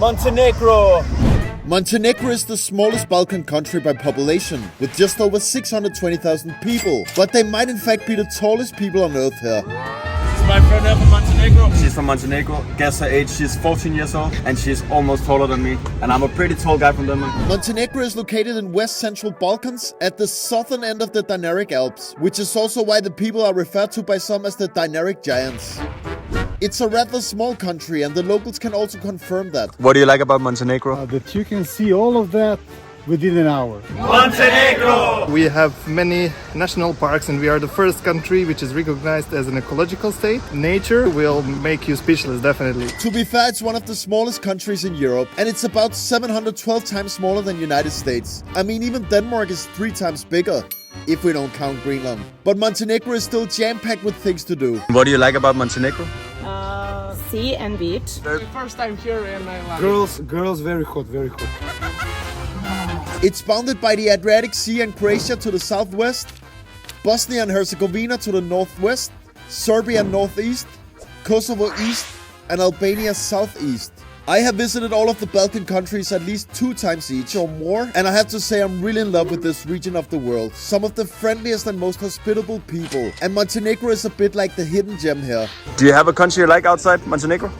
Montenegro. Montenegro is the smallest Balkan country by population, with just over 620,000 people. But they might in fact be the tallest people on earth here. My friend here from Montenegro. She's from Montenegro. Guess her age. She's 14 years old and she's almost taller than me. And I'm a pretty tall guy from Denmark. Montenegro is located in West Central Balkans at the southern end of the Dinaric Alps, which is also why the people are referred to by some as the Dinaric Giants. It's a rather small country and the locals can also confirm that. What do you like about Montenegro? That you can see all of that within an hour. Montenegro! We have many national parks and we are the first country which is recognized as an ecological state. Nature will make you speechless, definitely. To be fair, it's one of the smallest countries in Europe and it's about 712 times smaller than United States. I mean, even Denmark is 3 times bigger, if we don't count Greenland. But Montenegro is still jam-packed with things to do. What do you like about Montenegro? Sea and beach. First time here and I love Girls, very hot, very hot. It's bounded by the Adriatic Sea and Croatia to the southwest, Bosnia and Herzegovina to the northwest, Serbia northeast, Kosovo east, and Albania southeast. I have visited all of the Balkan countries at least 2 times each or more, and I have to say I'm really in love with this region of the world. Some of the friendliest and most hospitable people, and Montenegro is a bit like the hidden gem here. Do you have a country you like outside Montenegro?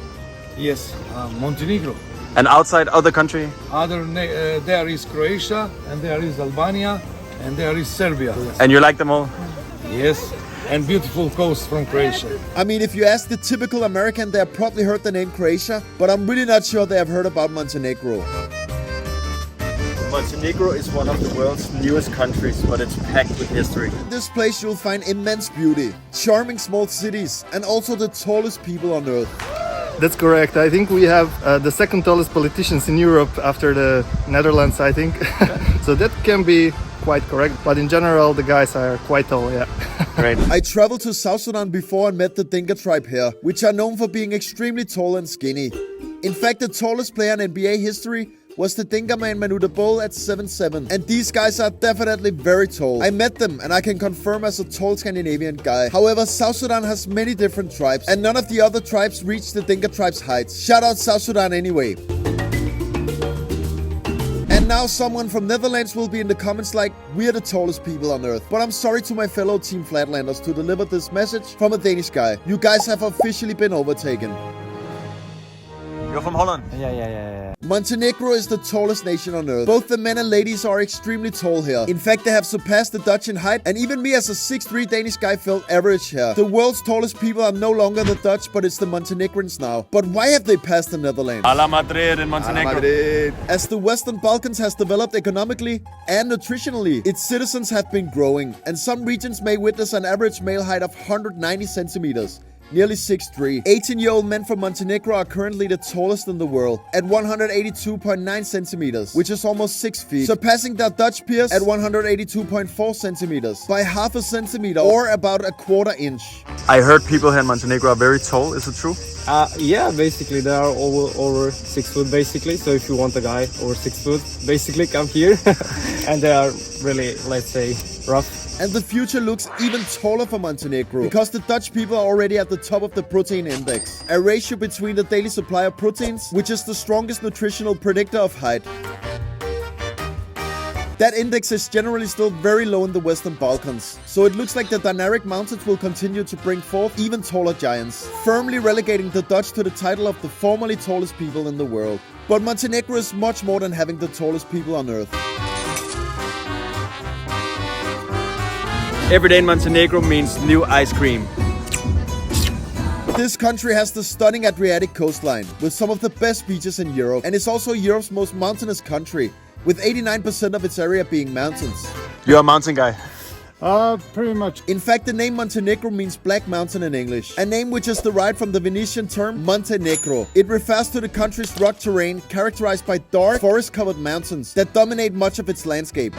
Yes, Montenegro. And outside other country? There is Croatia and there is Albania and there is Serbia. And you like them all? Yes, and beautiful coast from Croatia. I mean, if you ask the typical American, they have probably heard the name Croatia, but I'm really not sure they have heard about Montenegro. Montenegro is one of the world's newest countries, but it's packed with history. In this place you'll find immense beauty, charming small cities, and also the tallest people on earth. That's correct. I think we have the second tallest politicians in Europe after the Netherlands, I think. So that can be quite correct. But in general, the guys are quite tall, yeah. Great. I traveled to South Sudan before and met the Dinka tribe here, which are known for being extremely tall and skinny. In fact, the tallest player in NBA history was the Dinka man Manu Bol at 7'7". And these guys are definitely very tall. I met them and I can confirm as a tall Scandinavian guy. However, South Sudan has many different tribes and none of the other tribes reach the Dinka tribe's heights. Shout out South Sudan anyway. And now someone from Netherlands will be in the comments like, we're the tallest people on earth. But I'm sorry to my fellow Team Flatlanders to deliver this message from a Danish guy. You guys have officially been overtaken. You're from Holland? Yeah. Montenegro is the tallest nation on earth. Both the men and ladies are extremely tall here. In fact, they have surpassed the Dutch in height, and even me as a 6'3" Danish guy felt average here. The world's tallest people are no longer the Dutch, but it's the Montenegrins now. But why have they passed the Netherlands? A la Madrid in Montenegro. As the Western Balkans has developed economically and nutritionally, its citizens have been growing, and some regions may witness an average male height of 190 centimeters. Nearly 6'3". 18-year-old men from Montenegro are currently the tallest in the world at 182.9 centimeters, which is almost 6 feet, surpassing their Dutch peers at 182.4 centimeters by half a centimeter or about a quarter inch. I heard people here in Montenegro are very tall. Is it true? Yeah, basically they are over 6 foot basically. So if you want a guy over 6 foot, basically come here. And they are really, let's say, rough. And the future looks even taller for Montenegro because the Dutch people are already at the top of the protein index, a ratio between the daily supply of proteins, which is the strongest nutritional predictor of height. That index is generally still very low in the Western Balkans, so it looks like the Dinaric Mountains will continue to bring forth even taller giants, firmly relegating the Dutch to the title of the formerly tallest people in the world. But Montenegro is much more than having the tallest people on earth. Every day in Montenegro means new ice cream. This country has the stunning Adriatic coastline with some of the best beaches in Europe and is also Europe's most mountainous country, with 89% of its area being mountains. You're a mountain guy. Pretty much. In fact, the name Montenegro means black mountain in English, a name which is derived from the Venetian term Montenegro. It refers to the country's rock terrain characterized by dark, forest-covered mountains that dominate much of its landscape.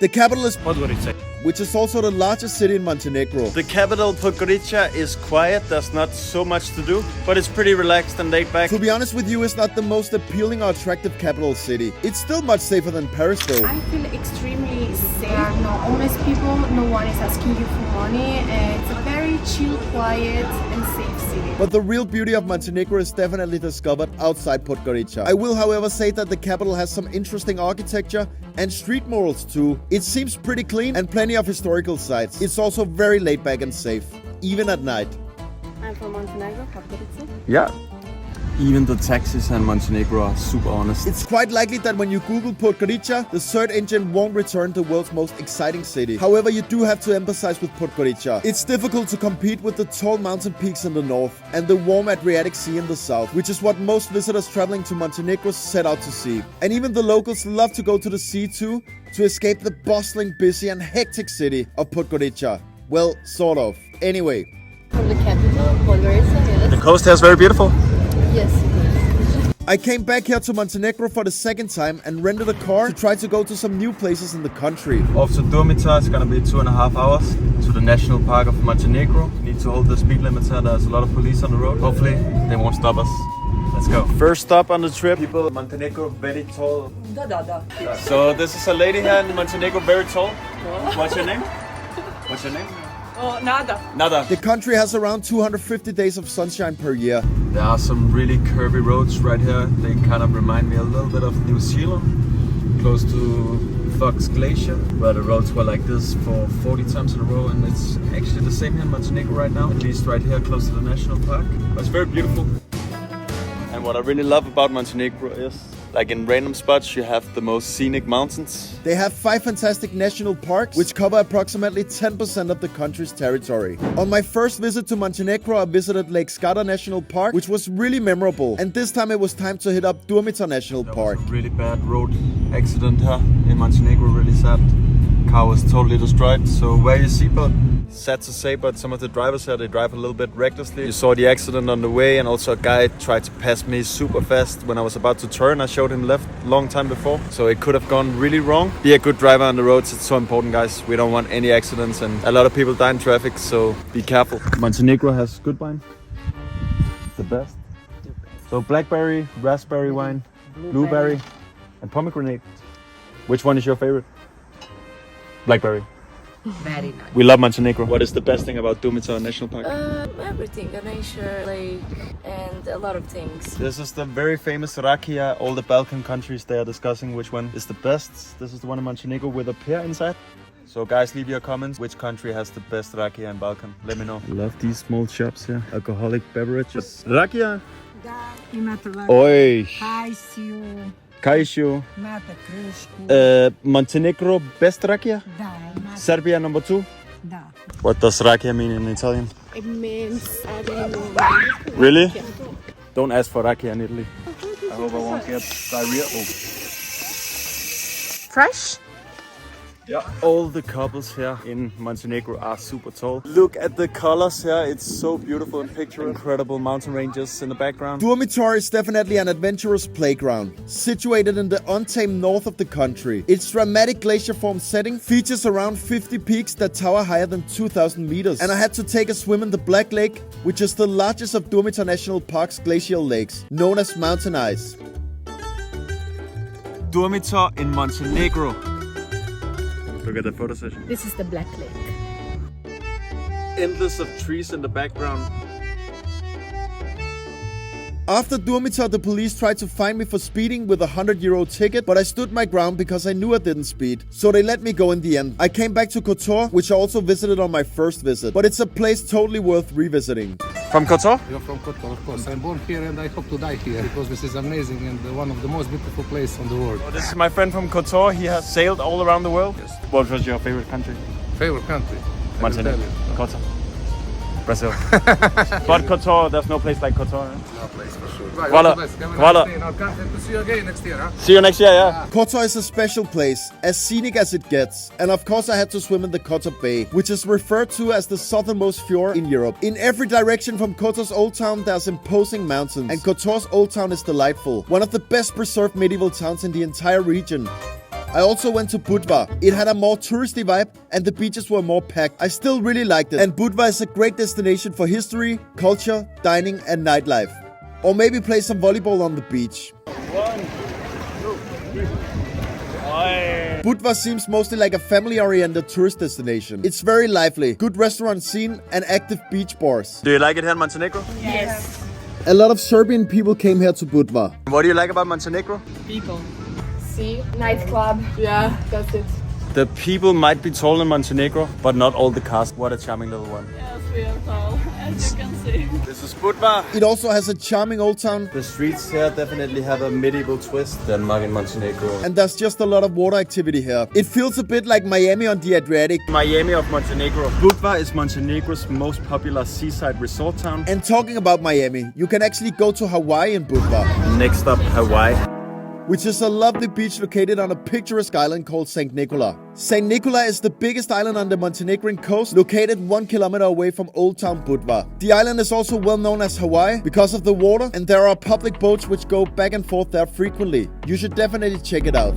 The capital is Podgorica, which is also the largest city in Montenegro. The capital, Podgorica, is quiet. There's not so much to do, but it's pretty relaxed and laid back. To be honest with you, it's not the most appealing or attractive capital city. It's still much safer than Paris though. I feel extremely safe. There are no homeless people, no one is asking you for money. It's a very chill, quiet and safe city. city. But the real beauty of Montenegro is definitely discovered outside Podgorica. I will, however, say that the capital has some interesting architecture and street murals too. It seems pretty clean and plenty of historical sites. It's also very laid back and safe, even at night. I'm from Montenegro, Podgorica. Yeah. Even the taxis in Montenegro are super honest. It's quite likely that when you Google Podgorica, the search engine won't return the world's most exciting city. However, you do have to emphasize with Podgorica. It's difficult to compete with the tall mountain peaks in the north and the warm Adriatic Sea in the south, which is what most visitors traveling to Montenegro set out to see. And even the locals love to go to the sea too, to escape the bustling, busy and hectic city of Podgorica. Well, sort of. Anyway. From the capital, Podgorica, yes. The coast here is very beautiful. Yes, it is. I came back here to Montenegro for the second time and rented a car to try to go to some new places in the country. Off to Durmitor, it's gonna be 2.5 hours to the national park of Montenegro. You need to hold the speed limit here, there's a lot of police on the road. Hopefully they won't stop us. Let's go. First stop on the trip. People, Montenegro, very tall. So this is a lady here in Montenegro, very tall. What's your name? What's your name? Oh, nada. Nada. The country has around 250 days of sunshine per year. There are some really curvy roads right here. They kind of remind me a little bit of New Zealand, close to Fox Glacier, where the roads were like this for 40 times in a row, and it's actually the same here in Montenegro right now, at least right here close to the national park. But it's very beautiful. And what I really love about Montenegro is, like in random spots, you have the most scenic mountains. They have 5 fantastic national parks, which cover approximately 10% of the country's territory. On my first visit to Montenegro, I visited Lake Skadar National Park, which was really memorable. And this time it was time to hit up Durmitor National Park. There was a really bad road accident here in Montenegro, really sad. Car was totally destroyed, so wear your seatbelt. Sad to say, but some of the drivers here, they drive a little bit recklessly. You saw the accident on the way, and also a guy tried to pass me super fast when I was about to turn. I showed him left long time before, so it could have gone really wrong. Be a good driver on the roads, it's so important, guys. We don't want any accidents, and a lot of people die in traffic, so be careful. Montenegro has good wine, the best. So blackberry, raspberry wine, blueberry, and pomegranate. Which one is your favorite? Blackberry. Very nice. We love Montenegro. What is the best thing about Durmitor National Park? Everything, a nature, lake, and a lot of things. This is the very famous rakia. All the Balkan countries, they are discussing which one is the best. This is the one in Montenegro with a pear inside. So guys, leave your comments. Which country has the best rakia in Balkan? Let me know. Love these small shops here. Alcoholic beverages. Rakia? Da, imate Oi. Kajsiju, Kajsiju. imate Kršku. Montenegro best rakia? Da, imate, Serbia number 2? da. What does rakia mean in Italian? It means Really? Don't ask for rakia in Italy. I hope I won't get diarrhea. Oh. fresh. Yeah. All the couples here in Montenegro are super tall. Look at the colors here. It's so beautiful and picture. Incredible mountain ranges in the background. Durmitor is definitely an adventurous playground, situated in the untamed north of the country. Its dramatic glacier-formed setting features around 50 peaks that tower higher than 2,000 meters. And I had to take a swim in the Black Lake, which is the largest of Durmitor National Park's glacial lakes, known as mountain ice. Durmitor in Montenegro. Look at the photo session. This is the Black Lake. Endless of trees in the background. After Durmitor, the police tried to fine me for speeding with a €100 ticket, but I stood my ground because I knew I didn't speed. So they let me go in the end. I came back to Kotor, which I also visited on my first visit, but it's a place totally worth revisiting. From Kotor? You're from Kotor, of course. I'm born here and I hope to die here because this is amazing and one of the most beautiful places on the world. Well, this is my friend from Kotor. He has sailed all around the world. Yes. What was your favorite country? Favorite country? Montenegro. Kotor. Brazil. But Kotor, there's no place like Kotor. No place for sure. Kuala. Kuala. To see you again next year, huh? See you next year, yeah. Kotor is a special place, as scenic as it gets. And of course I had to swim in the Kotor Bay, which is referred to as the southernmost fjord in Europe. In every direction from Kotor's Old Town there's imposing mountains, and Kotor's Old Town is delightful. One of the best preserved medieval towns in the entire region. I also went to Budva. It had a more touristy vibe and the beaches were more packed. I still really liked it. And Budva is a great destination for history, culture, dining and nightlife. Or maybe play some volleyball on the beach. 1, 2, 3. Budva seems mostly like a family-oriented tourist destination. It's very lively, good restaurant scene and active beach bars. Do you like it here in Montenegro? Yes. A lot of Serbian people came here to Budva. What do you like about Montenegro? People. See? Nightclub. Yeah, that's it. The people might be tall in Montenegro, but not all the cast. What a charming little one. Yes, we are tall, as you can see. This is Budva. It also has a charming old town, The streets here definitely have a medieval twist. Denmark and Montenegro. and there's just a lot of water activity here. It feels a bit like Miami on the Adriatic. Miami of Montenegro. Budva is Montenegro's most popular seaside resort town. And talking about Miami, you can actually go to Hawaii in Budva, Next up, Hawaii. which is a lovely beach located on a picturesque island called St. Nicola. St. Nicola is the biggest island on the Montenegrin coast, located 1 kilometer away from Old Town Budva. The island is also well known as Hawaii because of the water, and there are public boats which go back and forth there frequently. You should definitely check it out.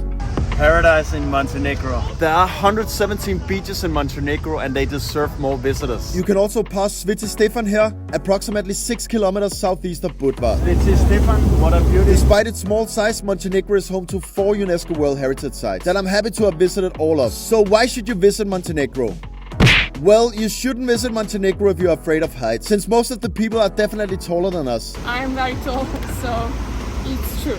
Paradise in Montenegro. There are 117 beaches in Montenegro and they deserve more visitors. You can also pass Sveti Stefan here, approximately 6 kilometers southeast of Budva. Sveti Stefan, what a beauty. Despite its small size, Montenegro is home to 4 UNESCO World Heritage Sites that I'm happy to have visited all of. So why should you visit Montenegro? Well, you shouldn't visit Montenegro if you're afraid of heights, since most of the people are definitely taller than us. I'm very tall, so it's true.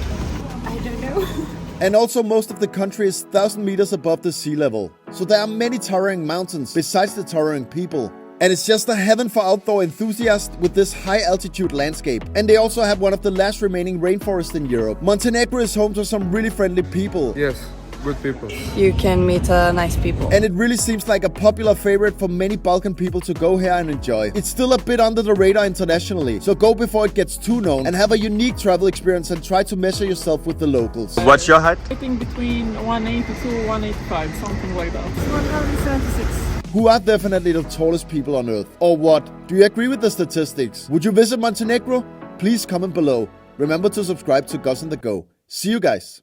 I don't know. And also most of the country is 1,000 meters above the sea level. So there are many towering mountains besides the towering people. And it's just a heaven for outdoor enthusiasts with this high altitude landscape. And they also have one of the last remaining rainforests in Europe. Montenegro is home to some really friendly people. Yes, good people. You can meet nice people. And it really seems like a popular favorite for many Balkan people to go here and enjoy. It's still a bit under the radar internationally, so go before it gets too known and have a unique travel experience and try to measure yourself with the locals. What's your height? I think between 182, 185, something like that. 176. Who are definitely the tallest people on earth? Or what? Do you agree with the statistics? Would you visit Montenegro? Please comment below. Remember to subscribe to Gus on the Go. See you guys.